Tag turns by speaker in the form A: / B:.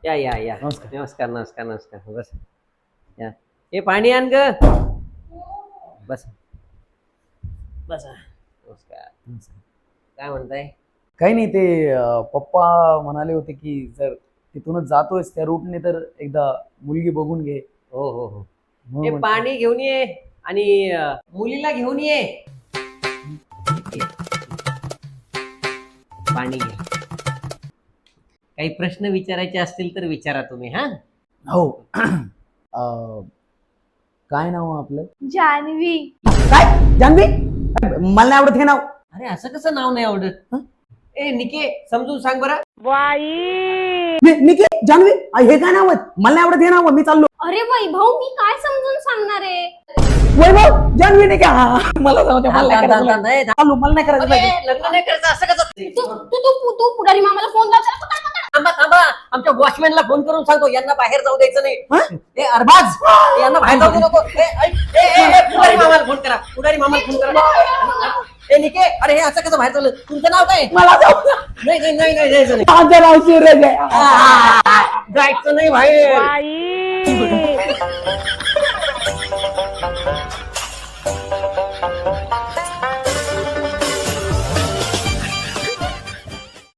A: या
B: नमस्कार.
A: नमस्कार नमस्कार नमस्कार बस या हे पाणी आण ग बस बस नमस्कार काय म्हणताय
B: काही नाही ते पप्पा म्हणाले होते की जर तिथूनच जातोयस त्या रूटने तर एकदा मुलगी बघून घे.
A: हो हो हो
B: म्हणून
A: हे
B: म्हटलं.
A: पाणी घेऊन ये आणि मुलीला घेऊन ये पाणी घ्या काही प्रश्न विचारायचे असतील तर विचारा तुम्ही हा
B: हो काय नाव आहे आपलं?
C: जानवी.
B: काय जानवी? मला नाही आवडत हे नाव.
A: अरे असं कसं नाव नाही आवडत ए निके समजून सांग बरं
B: निकी जानवी हे काय नाव आहे? मला नाही आवडत हे नाव. मी चाललो.
C: अरे वैभव मी काय समजून सांगणार आहे.
B: वैभव जानवी नाही का मला जाऊ दे, मला नाही करायचं.
A: नाही,
B: चालू, मला नाही करायचं.
A: लग्न नाही करायचं असं कसं
C: तू तू तू तू पुढारी मामाला फोन लावला.
A: थांबा थांबा आमच्या वॉचमॅनला फोन करून सांगतो यांना बाहेर जाऊ द्यायचं नाही ते अरबाज यांना बाहेर जाऊ देऊ नको पुढारी मामाला फोन करा पुढारी मामाला फोन करा ए निके अरे हे असं कसं बाहेर चाललं तुमचं नाव काय
B: मला जाऊ दे.
A: नाही नाही नाही नाही जायचं नाही
B: माझं नाव सूरज आहे.
A: जायचं नाही बाहेर